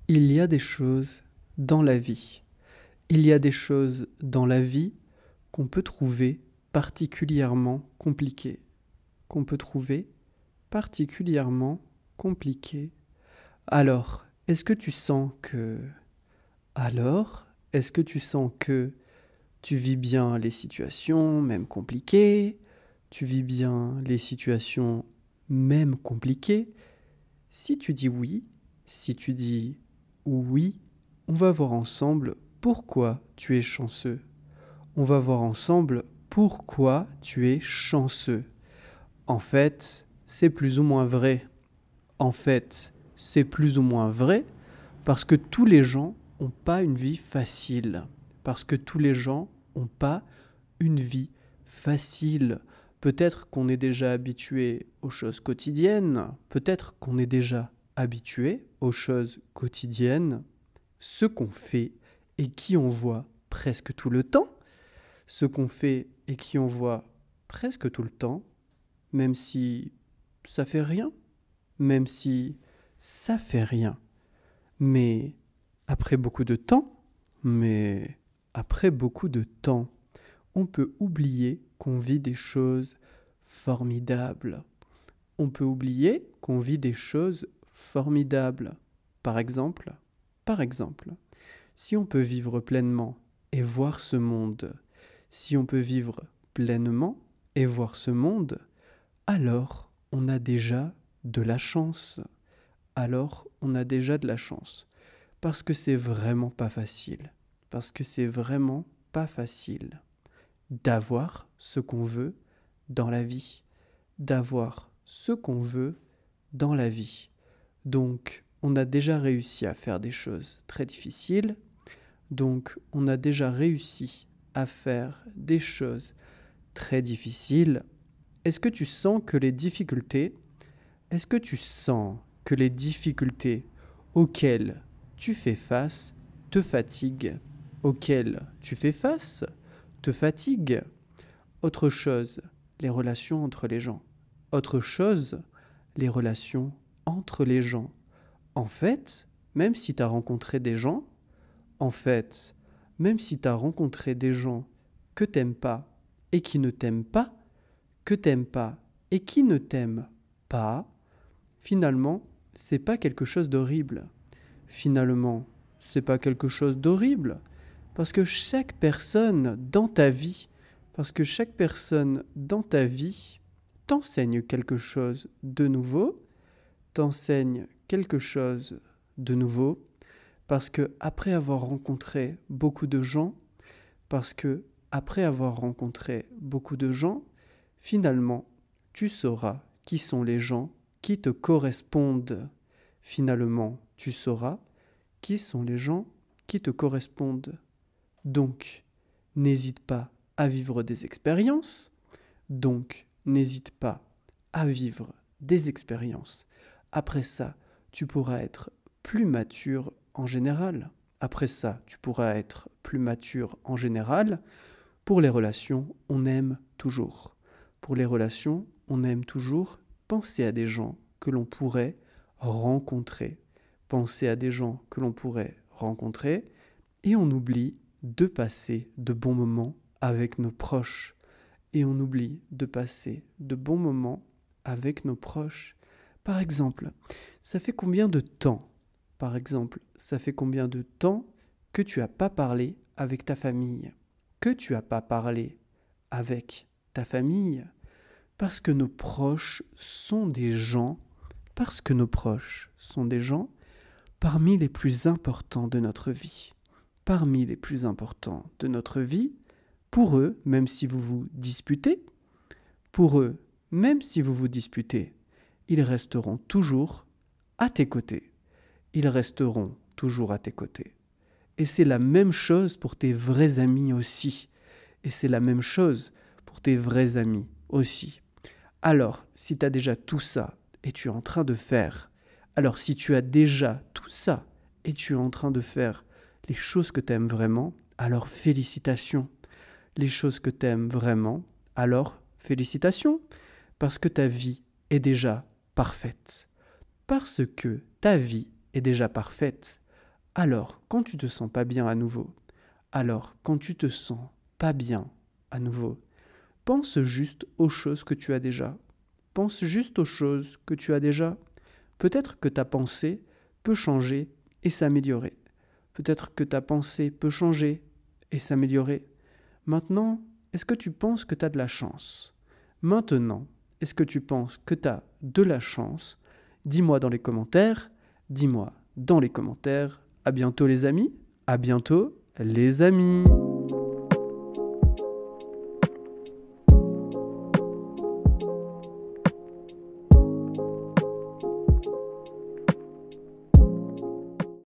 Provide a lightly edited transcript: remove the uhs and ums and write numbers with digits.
Il y a des choses dans la vie. Il y a des choses dans la vie qu'on peut trouver particulièrement compliquées. Qu'on peut trouver particulièrement compliquées. Alors, est-ce que tu sens que... Alors, est-ce que tu sens que tu vis bien les situations, même compliquées? Tu vis bien les situations, même compliquées? Si tu dis oui, si tu dis oui, on va voir ensemble pourquoi tu es chanceux. On va voir ensemble pourquoi tu es chanceux. En fait, c'est plus ou moins vrai. En fait, c'est plus ou moins vrai parce que tous les gens n'ont pas une vie facile. Parce que tous les gens n'ont pas une vie facile. Peut-être qu'on est déjà habitué aux choses quotidiennes, peut-être qu'on est déjà habitué aux choses quotidiennes, ce qu'on fait et qui on voit presque tout le temps, ce qu'on fait et qui on voit presque tout le temps, même si ça fait rien, même si ça fait rien. Mais après beaucoup de temps, mais après beaucoup de temps, on peut oublier qu'on vit des choses formidables. On peut oublier qu'on vit des choses formidables. Par exemple, par exemple, si on peut vivre pleinement et voir ce monde, si on peut vivre pleinement et voir ce monde, alors on a déjà de la chance. Alors on a déjà de la chance. Parce que c'est vraiment pas facile. Parce que c'est vraiment pas facile d'avoir ce qu'on veut dans la vie. D'avoir ce qu'on veut dans la vie. Donc, on a déjà réussi à faire des choses très difficiles. Donc, on a déjà réussi à faire des choses très difficiles. Est-ce que tu sens que les difficultés, est-ce que tu sens que les difficultés auxquelles tu fais face te fatiguent, auxquelles tu fais face te fatiguent? Autre chose, les relations entre les gens. Autre chose, les relations entre les gens. En fait, même si tu as rencontré des gens, en fait, même si tu as rencontré des gens que t'aimes pas et qui ne t'aiment pas, que t'aimes pas et qui ne t'aiment pas, finalement, c'est pas quelque chose d'horrible. Finalement, c'est pas quelque chose d'horrible. Parce que chaque personne dans ta vie, parce que chaque personne dans ta vie t'enseigne quelque chose de nouveau, t'enseigne quelque chose de nouveau, parce que après avoir rencontré beaucoup de gens, parce que après avoir rencontré beaucoup de gens, finalement, tu sauras qui sont les gens qui te correspondent. Finalement, tu sauras qui sont les gens qui te correspondent. Donc, n'hésite pas à vivre des expériences. Donc, n'hésite pas à vivre des expériences. Après ça, tu pourras être plus mature en général. Après ça, tu pourras être plus mature en général. Pour les relations, on aime toujours. Pour les relations, on aime toujours penser à des gens que l'on pourrait rencontrer. Penser à des gens que l'on pourrait rencontrer et on oublie de passer de bons moments avec nos proches. Et on oublie de passer de bons moments avec nos proches. Par exemple, ça fait combien de temps, par exemple, ça fait combien de temps que tu n'as pas parlé avec ta famille? Que tu n'as pas parlé avec ta famille? Parce que nos proches sont des gens, parce que nos proches sont des gens parmi les plus importants de notre vie. Parmi les plus importants de notre vie, pour eux, même si vous vous disputez, pour eux, même si vous vous disputez, ils resteront toujours à tes côtés. Ils resteront toujours à tes côtés. Et c'est la même chose pour tes vrais amis aussi. Et c'est la même chose pour tes vrais amis aussi. Alors, si tu as déjà tout ça et tu es en train de faire, alors si tu as déjà tout ça et tu es en train de faire les choses que tu aimes vraiment, alors félicitations. Les choses que tu aimes vraiment, alors félicitations. Parce que ta vie est déjà parfaite. Parce que ta vie est déjà parfaite. Alors, quand tu te sens pas bien à nouveau, alors quand tu te sens pas bien à nouveau, pense juste aux choses que tu as déjà. Pense juste aux choses que tu as déjà. Peut-être que ta pensée peut changer et s'améliorer. Peut-être que ta pensée peut changer et s'améliorer. Maintenant, est-ce que tu penses que tu as de la chance? Maintenant, est-ce que tu penses que tu as de la chance? Dis-moi dans les commentaires. Dis-moi dans les commentaires. À bientôt les amis. À bientôt les amis.